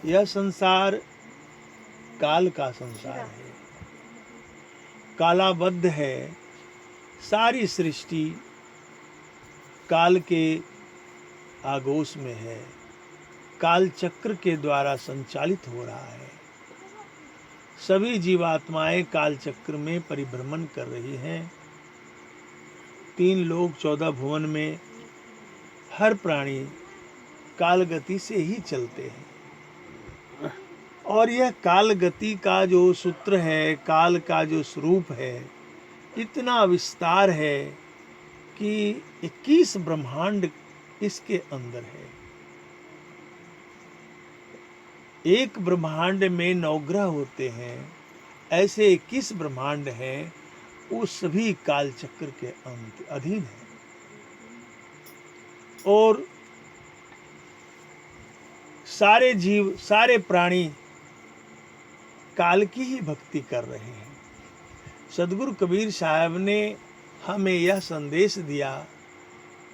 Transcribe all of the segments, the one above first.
यह संसार काल का संसार है, कालाबद्ध है। सारी सृष्टि काल के आगोश में है, काल चक्र के द्वारा संचालित हो रहा है। सभी जीवात्माएं काल चक्र में परिभ्रमण कर रही हैं। 3 लोक 14 भुवन में हर प्राणी काल गति से ही चलते हैं। और यह काल गति का जो सूत्र है, काल का जो स्वरूप है, इतना विस्तार है कि 21 ब्रह्मांड इसके अंदर है। एक ब्रह्मांड में 9 ग्रह होते हैं, ऐसे 21 ब्रह्मांड हैं, वो सभी काल चक्र के अधीन है। और सारे जीव, सारे प्राणी काल की ही भक्ति कर रहे हैं। सदगुरु कबीर साहब ने हमें यह संदेश दिया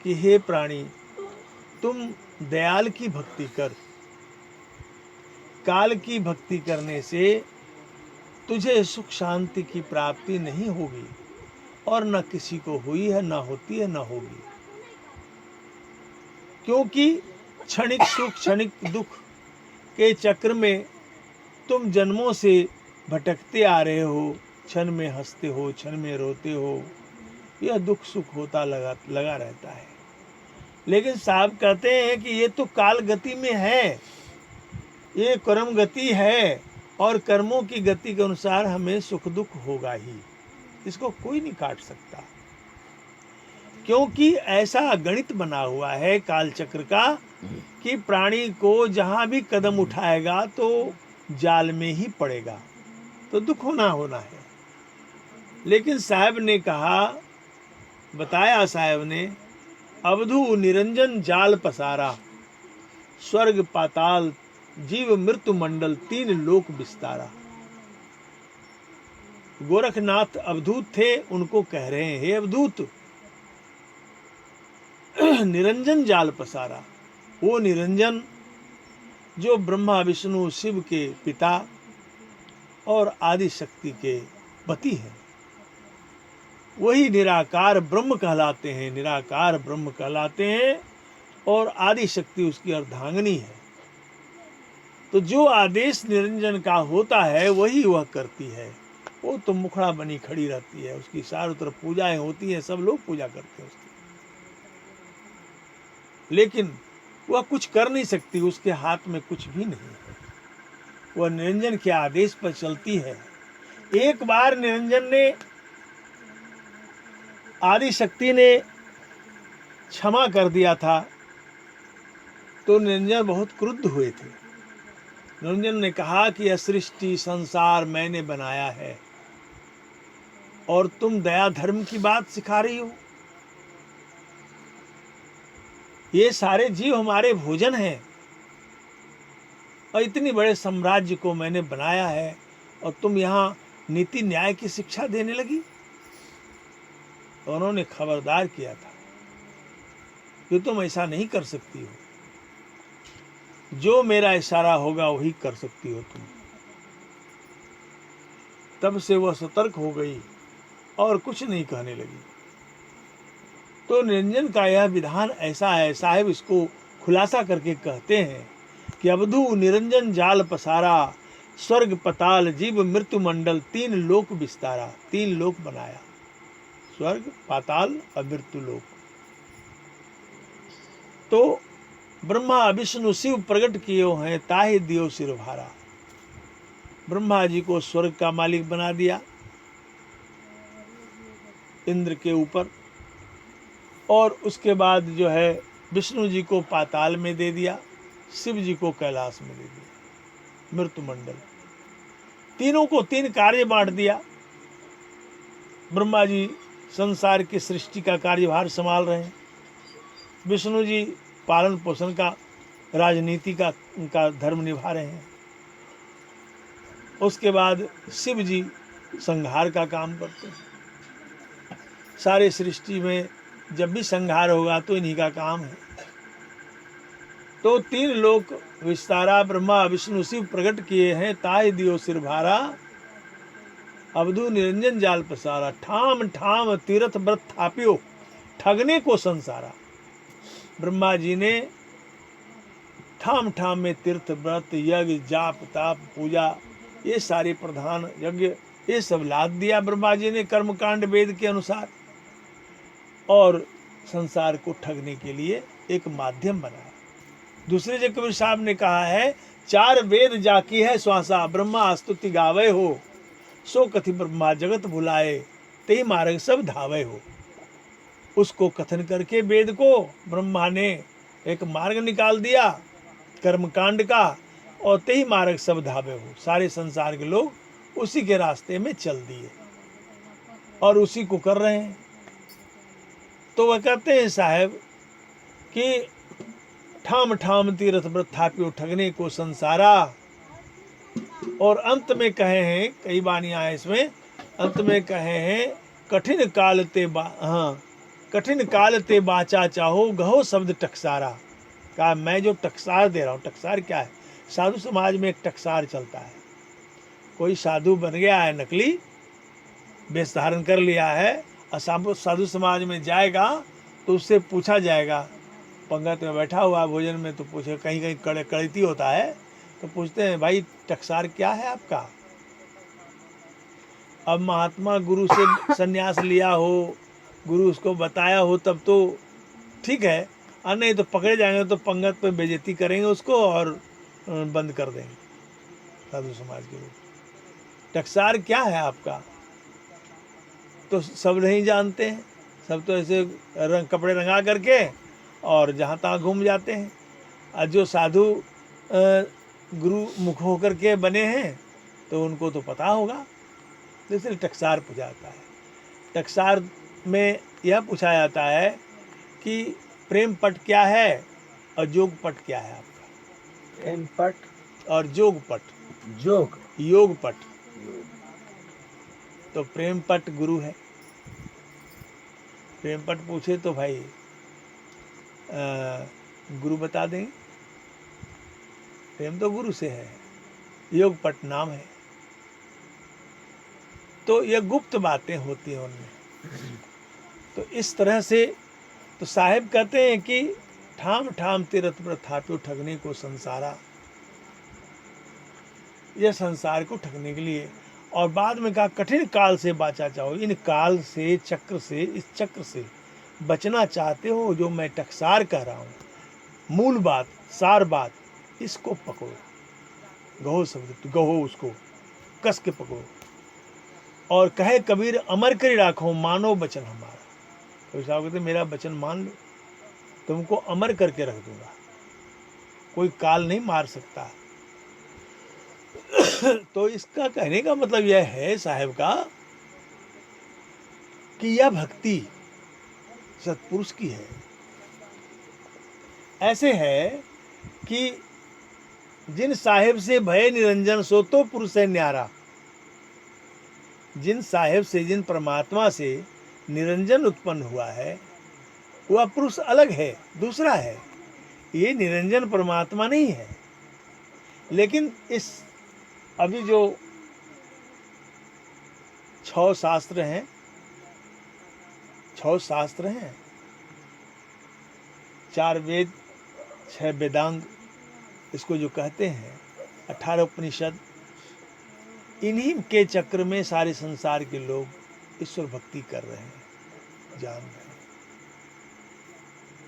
कि हे प्राणी, तुम दयाल की भक्ति कर। काल की भक्ति करने से तुझे सुख शांति की प्राप्ति नहीं होगी, और न किसी को हुई है, न होती है, न होगी। क्योंकि क्षणिक सुख क्षणिक दुख के चक्र में तुम जन्मों से भटकते आ रहे हो। क्षण में हंसते हो, क्षण में रोते हो, यह दुख सुख होता लगा रहता है। लेकिन साहब कहते हैं कि ये तो काल गति में है, ये कर्म गति है, और कर्मों की गति के अनुसार हमें सुख दुख होगा ही, इसको कोई नहीं काट सकता। क्योंकि ऐसा गणित बना हुआ है काल चक्र का कि प्राणी को जहां भी कदम उठाएगा तो जाल में ही पड़ेगा, तो दुख होना है। लेकिन साहब ने कहा, बताया साहब ने, अवधू निरंजन जाल पसारा, स्वर्ग पाताल जीव मृत्यु मंडल 3 लोक विस्तारा। गोरखनाथ अवधूत थे, उनको कह रहे हैं, हे अवधूत, निरंजन जाल पसारा। वो निरंजन जो ब्रह्मा विष्णु शिव के पिता और आदि शक्ति के पति हैं, वही निराकार ब्रह्म कहलाते हैं, निराकार ब्रह्म कहलाते हैं, और आदि शक्ति उसकी अर्धांगिनी है। तो जो आदेश निरंजन का होता है वही वह करती है। वो तो मुखड़ा बनी खड़ी रहती है, उसकी चारों तरफ पूजाएं होती हैं, सब लोग पूजा करते हैं उसकी, लेकिन वह कुछ कर नहीं सकती, उसके हाथ में कुछ भी नहीं है। वह निरंजन के आदेश पर चलती है। एक बार निरंजन ने, आदि शक्ति ने क्षमा कर दिया था, तो निरंजन बहुत क्रुद्ध हुए थे। निरंजन ने कहा कि यह सृष्टि संसार मैंने बनाया है, और तुम दया धर्म की बात सिखा रही हो। ये सारे जीव हमारे भोजन हैं, और इतनी बड़े साम्राज्य को मैंने बनाया है, और तुम यहाँ नीति न्याय की शिक्षा देने लगी। तो उन्होंने खबरदार किया था कि तुम ऐसा नहीं कर सकती हो, जो मेरा इशारा होगा वही कर सकती हो तुम। तब से वह सतर्क हो गई और कुछ नहीं कहने लगी। तो निरंजन का यह विधान ऐसा है, साहिब इसको खुलासा करके कहते हैं कि अवधू निरंजन जाल पसारा, स्वर्ग पताल जीव मृत्यु मंडल 3 लोक विस्तारा। 3 लोक बनाया, स्वर्ग पाताल और मृत्यु लोक। तो ब्रह्मा विष्णु शिव प्रकट किए हैं, ताहि दियो सिर भारा। ब्रह्मा जी को स्वर्ग का मालिक बना दिया इंद्र के ऊपर, और उसके बाद जो है विष्णु जी को पाताल में दे दिया, शिव जी को कैलाश में दे दिया, मृत्यु मंडल। तीनों को 3 कार्य बांट दिया। ब्रह्मा जी संसार की सृष्टि का कार्यभार संभाल रहे हैं, विष्णु जी पालन पोषण का, राजनीति का उनका धर्म निभा रहे हैं, उसके बाद शिव जी संहार का काम करते हैं। सारे सृष्टि में जब भी संहार होगा तो इन्हीं का काम है। तो 3 लोक विस्तारा ब्रह्मा विष्णु शिव प्रकट किए हैं, ताहि दियो सिर भारा, अवधु निरंजन जाल पसारा, ठाम ठाम तीर्थ व्रत थापियो, ठगने को संसारा। ब्रह्मा जी ने ठाम ठाम में तीर्थ व्रत यज्ञ जाप ताप पूजा ये सारे प्रधान यज्ञ ये सब लाद दिया ब्रह्मा जी ने कर्मकांड वेद के अनुसार, और संसार को ठगने के लिए एक माध्यम बनाया। दूसरे जगह कबीर साहब ने कहा है, 4 वेद जाकी है श्वासा, ब्रह्मा स्तुति गावे हो, सो कथि ब्रह्मा जगत भुलाए, ते मार्ग सब धावे हो। उसको कथन करके वेद को ब्रह्मा ने एक मार्ग निकाल दिया कर्मकांड का, और ते ही मार्ग सब धावे हो। सारे संसार के लोग उसी के रास्ते में चल दिए और उसी को कर रहे हैं। तो वह कहते हैं साहब कि ठाम ठाम तीर्थ व्रत थापियो, ठगने को संसारा। और अंत में कहे हैं, कई बानियां हैं इसमें, अंत में कहे हैं, कठिन काल ते बाचा चाहो, गहो शब्द टकसारा। कहा मैं जो टकसार दे रहा हूँ, टकसार क्या है? साधु समाज में एक टकसार चलता है। कोई साधु बन गया है, नकली वेश धारण कर लिया है, और साधु समाज में जाएगा तो उससे पूछा जाएगा, पंगत में बैठा हुआ भोजन में, तो पूछे, कहीं कहीं कड़ती होता है तो पूछते हैं, भाई टकसार क्या है आपका? अब महात्मा गुरु से संन्यास लिया हो, गुरु उसको बताया हो तब तो ठीक है, और नहीं तो पकड़े जाएंगे तो पंगत पे बेइज्जती करेंगे उसको और बंद कर देंगे साधु समाज के लोग। टकसार क्या है आपका? तो सब नहीं जानते हैं, सब तो ऐसे कपड़े रंगा करके और जहाँ तहाँ घूम जाते हैं। और जो साधु गुरु मुख होकर के बने हैं तो उनको तो पता होगा, इसलिए टकसार पूछा जाता है। टकसार में यह पूछा जाता है कि प्रेम पट क्या है और जोग पट क्या है आपका? प्रेम पट और जोग पट, योग पट। तो प्रेम पट गुरु है। प्रेम पट पूछे तो भाई गुरु बता देंगे, प्रेम तो गुरु से है, योग पट नाम है। तो ये गुप्त बातें होती हैं उनमें। तो इस तरह से तो साहिब कहते हैं कि ठाम ठाम तीर्थ व्रत थापियो, ठगने को संसारा। यह संसार को ठगने के लिए। और बाद में कहा कठिन काल से बाचा चाहो, इन काल से, चक्र से, इस चक्र से बचना चाहते हो जो मैं टकसार कह रहा हूँ, मूल बात, सार बात, इसको पकड़ो। गहो शब्द, गहो उसको कस के पकड़ो। और कहे कबीर अमर कर राखो, मानो वचन हमारा। कबीर साहब कहते मेरा वचन मान लो, तुमको अमर करके रख दूंगा, कोई काल नहीं मार सकता। तो इसका कहने का मतलब यह है साहब का कि यह भक्ति सत्पुरुष की है। ऐसे है कि जिन साहेब से भय निरंजन, सो तो पुरुष है न्यारा। जिन साहेब से, जिन परमात्मा से निरंजन उत्पन्न हुआ है, वह पुरुष अलग है, दूसरा है। ये निरंजन परमात्मा नहीं है। लेकिन इस अभी जो 6 शास्त्र हैं, 6 शास्त्र हैं, 4 वेद, 6 वेदांग, इसको जो कहते हैं, 18 उपनिषद, इन्हीं के चक्र में सारे संसार के लोग ईश्वर भक्ति कर रहे हैं, जान रहे हैं।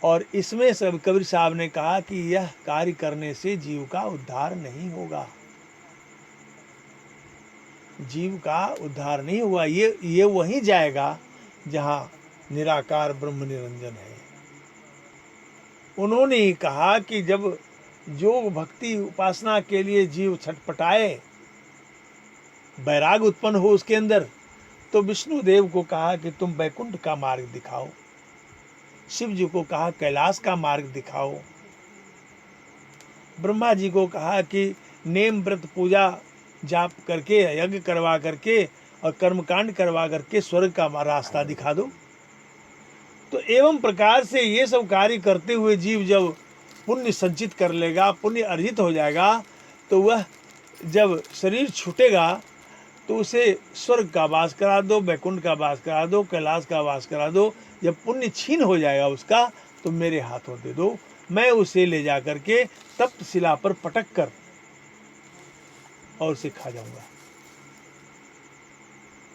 और इसमें सब कबीर साहब ने कहा कि यह कार्य करने से जीव का उद्धार नहीं होगा, जीव का उद्धार नहीं हुआ। ये वहीं जाएगा जहां निराकार ब्रह्म निरंजन है। उन्होंने ही कहा कि जब योग भक्ति उपासना के लिए जीव छटपटाए, वैराग उत्पन्न हो उसके अंदर, तो विष्णु देव को कहा कि तुम वैकुंठ का मार्ग दिखाओ, शिव जी को कहा कैलाश का मार्ग दिखाओ, ब्रह्मा जी को कहा कि नेम व्रत पूजा जाप करके, यज्ञ करवा करके और कर्मकांड करवा करके स्वर्ग का रास्ता दिखा दो। तो एवं प्रकार से ये सब कार्य करते हुए जीव जब पुण्य संचित कर लेगा, पुण्य अर्जित हो जाएगा, तो वह जब शरीर छूटेगा तो उसे स्वर्ग का वास करा दो, वैकुंठ का वास करा दो, कैलाश का वास करा दो। जब पुण्य छीन हो जाएगा उसका तो मेरे हाथों दे दो, मैं उसे ले जा करके तप्त शिला पर पटक कर और उसे खा जाऊंगा,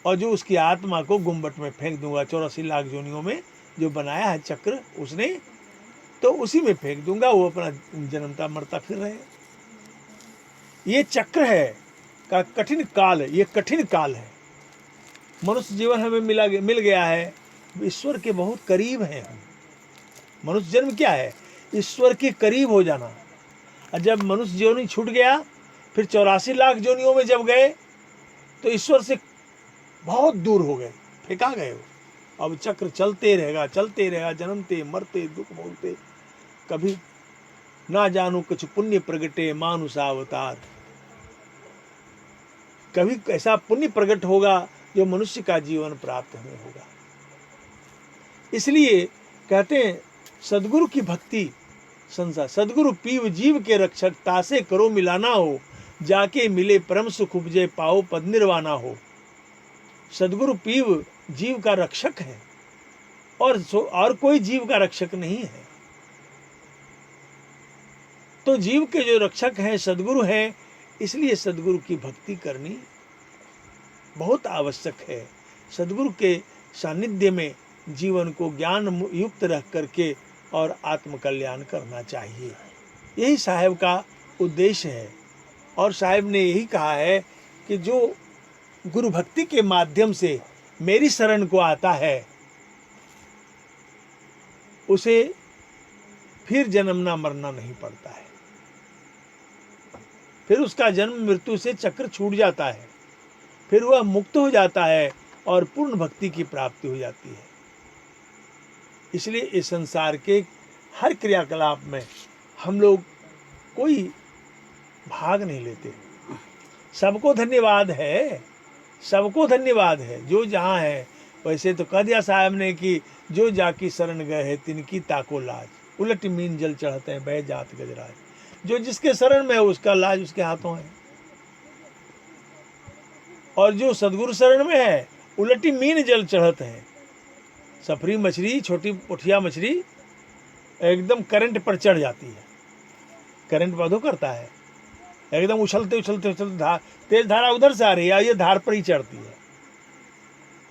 और जो उसकी आत्मा को गुम्बट में फेंक दूंगा। 84 लाख योनियों में जो बनाया है चक्र उसने, तो उसी में फेंक दूंगा, वो अपना जन्मता मरता फिर रहे। ये चक्र है का कठिन काल, ये कठिन काल है। मनुष्य जीवन हमें मिल गया है, ईश्वर के बहुत करीब हैं हम। मनुष्य जन्म क्या है? ईश्वर के करीब हो जाना। और जब मनुष्य जीवन छूट गया, फिर 84 लाख योनियों में जब गए तो ईश्वर से बहुत दूर हो गए, फेंका गए हो। अब चक्र चलते रहेगा, जन्मते मरते दुख भोगते, कभी ना जानू कुछ पुण्य प्रगटे मानुषा अवतार। कभी ऐसा पुण्य प्रकट होगा जो मनुष्य का जीवन प्राप्त हमें होगा। इसलिए कहते हैं सदगुरु की भक्ति संसार, सदगुरु पीव जीव के रक्षक, तासे करो मिलाना हो, जाके मिले परम सुख उपजे, पाओ पद निर्वाणा हो। सदगुरु पीव जीव का रक्षक है, और कोई जीव का रक्षक नहीं है। तो जीव के जो रक्षक हैं सदगुरु हैं, इसलिए सदगुरु की भक्ति करनी बहुत आवश्यक है। सदगुरु के सानिध्य में जीवन को ज्ञान युक्त रख करके और आत्म कल्याण करना चाहिए। यही साहब का उद्देश्य है। और साहब ने यही कहा है कि जो गुरु भक्ति के माध्यम से मेरी शरण को आता है, उसे फिर जन्मना मरना नहीं पड़ता है, फिर उसका जन्म मृत्यु से चक्र छूट जाता है, फिर वह मुक्त हो जाता है और पूर्ण भक्ति की प्राप्ति हो जाती है। इसलिए इस संसार के हर क्रियाकलाप में हम लोग कोई भाग नहीं लेते। सबको धन्यवाद है, सबको धन्यवाद है जो जहाँ है। वैसे तो कह दिया साहब ने कि जो जाकी शरण गए हैं तिनकी ताको लाज, उलट मीन जल चढ़ते हैं बह जात गजराज। जो जिसके शरण में है उसका लाज उसके हाथों है, और जो सदगुरु शरण में है उलटी मीन जल चढ़ते हैं। सफरी मछली, छोटी पुठिया मछली एकदम करंट पर चढ़ जाती है, करंट पैदा करता है, एकदम उछलते उछलते उछलते तेज धारा उधर से आ रही है, ये धार पर ही चढ़ती है,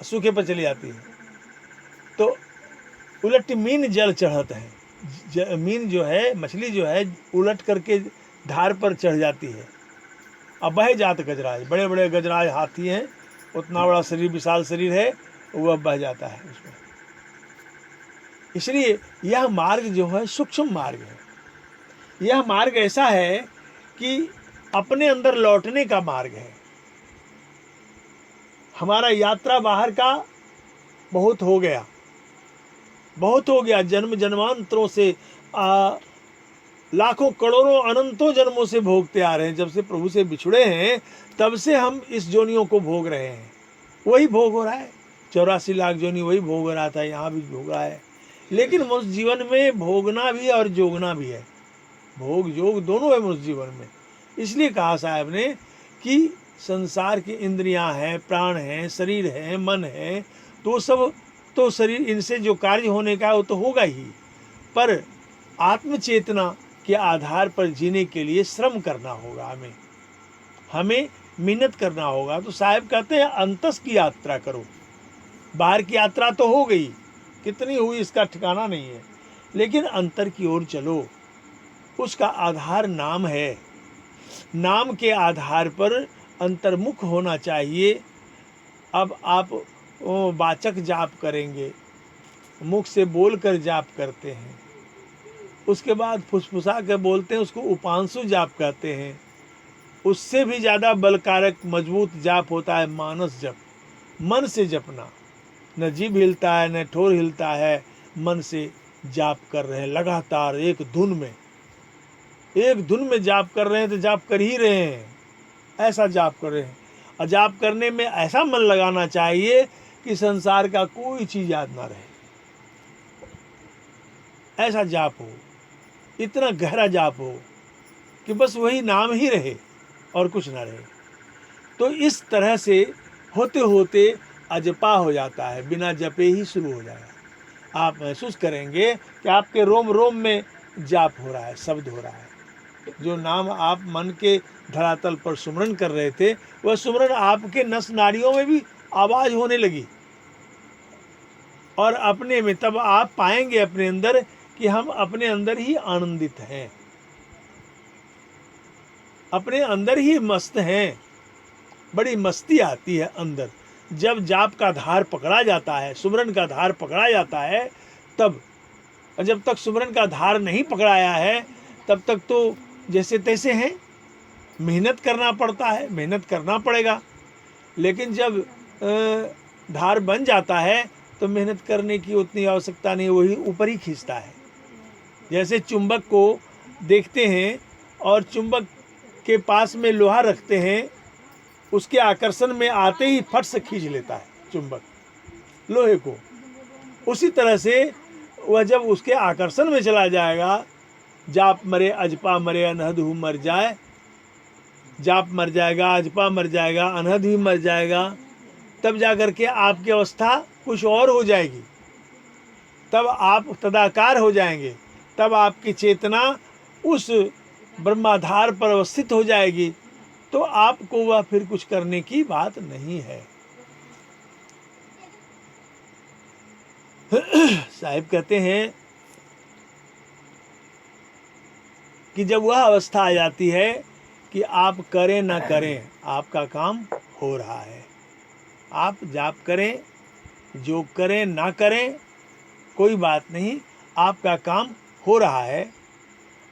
सूखे पर चली जाती है। तो उलट मीन जल चढ़ते हैं, मीन जो है मछली जो है उलट करके धार पर चढ़ जाती है। अब बह जात गजराज, बड़े बड़े गजराज हाथी हैं, उतना बड़ा शरीर, विशाल शरीर है, वह बह जाता है उसमें। इसलिए यह मार्ग जो है सूक्ष्म मार्ग है। यह मार्ग ऐसा है कि अपने अंदर लौटने का मार्ग है। हमारा यात्रा बाहर का बहुत हो गया, बहुत हो गया। जन्म जन्मांतरों से लाखों करोड़ों अनंतों जन्मों से भोगते आ रहे हैं। जब से प्रभु से बिछुड़े हैं तब से हम इस जोनियों को भोग रहे हैं, वही भोग हो रहा है। 84 लाख जोनी वही भोग रहा था, यहाँ भी भोग रहा है। लेकिन मनुष्य जीवन में भोगना भी और जोगना भी है, भोग योग दोनों है मनुष्य जीवन में। इसलिए कहा साहब ने कि संसार की इंद्रियां हैं, प्राण हैं, शरीर है, मन है, तो सब तो शरीर, इनसे जो कार्य होने का है वो तो होगा ही, पर आत्मचेतना के आधार पर जीने के लिए श्रम करना होगा, हमें मेहनत करना होगा। तो साहब कहते हैं अंतस की यात्रा करो। बाहर की यात्रा तो हो गई, कितनी हुई इसका ठिकाना नहीं है, लेकिन अंतर की ओर चलो। उसका आधार नाम है, नाम के आधार पर अंतर्मुख होना चाहिए। अब आप वाचक जाप करेंगे, मुख से बोलकर जाप करते हैं, उसके बाद फुसफुसा कर बोलते हैं, उसको उपांशु जाप कहते हैं। उससे भी ज़्यादा बलकारक मजबूत जाप होता है मानस जप, मन से जपना। न जीभ हिलता है न ठोर हिलता है, मन से जाप कर रहे हैं लगातार एक धुन में जाप कर रहे हैं, तो जाप कर ही रहे हैं, ऐसा जाप कर रहे हैं। और जाप करने में ऐसा मन लगाना चाहिए कि संसार का कोई चीज़ याद ना रहे, ऐसा जाप हो। इतना गहरा जाप हो कि बस वही नाम ही रहे और कुछ ना रहे। तो इस तरह से होते होते अजपा हो जाता है, बिना जपे ही शुरू हो जाएगा। आप महसूस करेंगे कि आपके रोम रोम में जाप हो रहा है, शब्द हो रहा है। जो नाम आप मन के धरातल पर सुमरन कर रहे थे, वह सुमरन आपके नस नाड़ियों में भी आवाज होने लगी। और अपने में तब आप पाएंगे अपने अंदर कि हम अपने अंदर ही आनंदित हैं, अपने अंदर ही मस्त हैं। बड़ी मस्ती आती है अंदर जब जाप का धार पकड़ा जाता है, सुमरन का धार पकड़ा जाता है तब। जब तक सुमरन का धार नहीं पकड़ाया है तब तक तो जैसे तैसे हैं, मेहनत करना पड़ता है, मेहनत करना पड़ेगा। लेकिन जब धार बन जाता है तो मेहनत करने की उतनी आवश्यकता नहीं, वही ऊपर ही खींचता है। जैसे चुंबक को देखते हैं और चुंबक के पास में लोहा रखते हैं, उसके आकर्षण में आते ही फट से खींच लेता है चुंबक लोहे को। उसी तरह से वह जब उसके आकर्षण में चला जाएगा, जाप मरे अजपा मरे अनहद हु मर जाए, जाप मर जाएगा, अजपा मर जाएगा, अनहद भी मर जाएगा, तब जाकर के आपकी अवस्था कुछ और हो जाएगी। तब आप तदाकार हो जाएंगे, तब आपकी चेतना उस ब्रह्माधार पर अवस्थित हो जाएगी। तो आपको वह फिर कुछ करने की बात नहीं है। साहिब कहते हैं कि जब वह अवस्था आ जाती है कि आप करें ना करें, आपका काम हो रहा है। आप जाप करें, जो करें ना करें, कोई बात नहीं, आपका काम हो रहा है।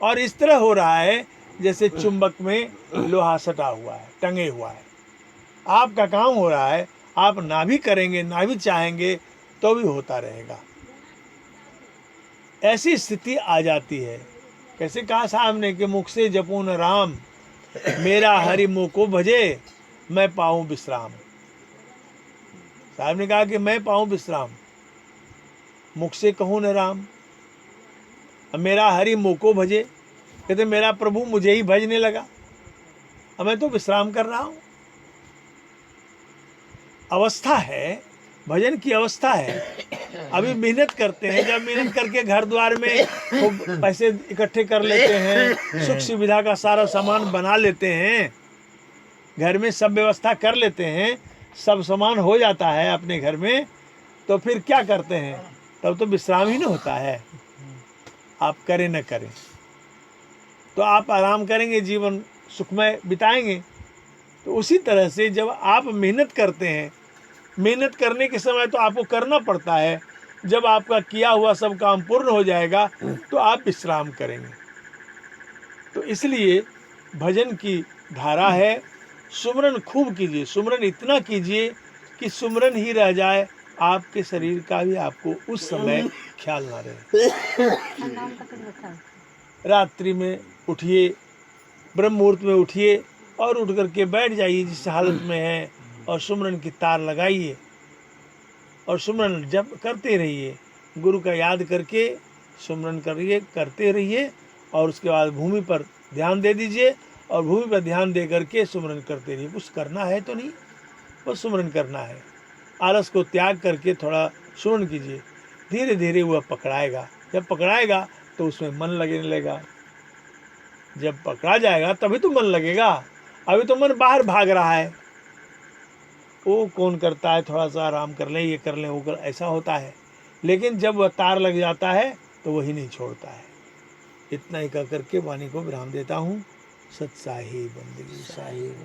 और इस तरह हो रहा है जैसे चुंबक में लोहा सटा हुआ है, टंगे हुआ है। आपका काम हो रहा है, आप ना भी करेंगे ना भी चाहेंगे तो भी होता रहेगा। ऐसी स्थिति आ जाती है। कैसे कहा साहब ने कि मुख से जपो न राम, मेरा हरि मुख को भजे, मैं पाऊं विश्राम। साहब ने कहा कि मैं पाऊं विश्राम, मुख से कहूं न राम, मेरा हरि मुख को भजे। कहते मेरा प्रभु मुझे ही भजने लगा, अब मैं तो विश्राम कर रहा हूं। अवस्था है, भजन की अवस्था है। अभी मेहनत करते हैं, जब मेहनत करके घर द्वार में खूब पैसे इकट्ठे कर लेते हैं, सुख सुविधा का सारा सामान बना लेते हैं, घर में सब व्यवस्था कर लेते हैं, सब सामान हो जाता है अपने घर में, तो फिर क्या करते हैं? तब तो विश्राम ही ना होता है। आप करें न करें तो आप आराम करेंगे, जीवन सुखमय बिताएंगे। तो उसी तरह से जब आप मेहनत करते हैं, मेहनत करने के समय तो आपको करना पड़ता है। जब आपका किया हुआ सब काम पूर्ण हो जाएगा तो आप विश्राम करेंगे। तो इसलिए भजन की धारा है, सुमरन खूब कीजिए, सुमरन इतना कीजिए कि सुमरन ही रह जाए, आपके शरीर का भी आपको उस समय ख्याल ना रहे। रात्रि में उठिए, ब्रह्म मुहूर्त में उठिए और उठ करके बैठ जाइए जिस हालत में है, और सुमरन की तार लगाइए और सुमरन जब करते रहिए। गुरु का याद करके सुमरन करिए, करते रहिए, और उसके बाद भूमि पर ध्यान दे दीजिए और भूमि पर ध्यान दे करके सुमरन करते रहिए। कुछ करना है तो नहीं, बस सुमरन करना है। आलस को त्याग करके थोड़ा सुमरन कीजिए, धीरे धीरे वह पकड़ाएगा। जब पकड़ाएगा तो उसमें मन लगने लगेगा। जब पकड़ा जाएगा तभी तो मन लगेगा, अभी तो मन बाहर भाग रहा है। वो कौन करता है, थोड़ा सा आराम कर लें, ये कर लें, वो कर, ऐसा होता है। लेकिन जब वह तार लग जाता है तो वही नहीं छोड़ता है। इतना ही कह करके वाणी को विराम देता हूँ। सत साहिब बंदगी साहिब।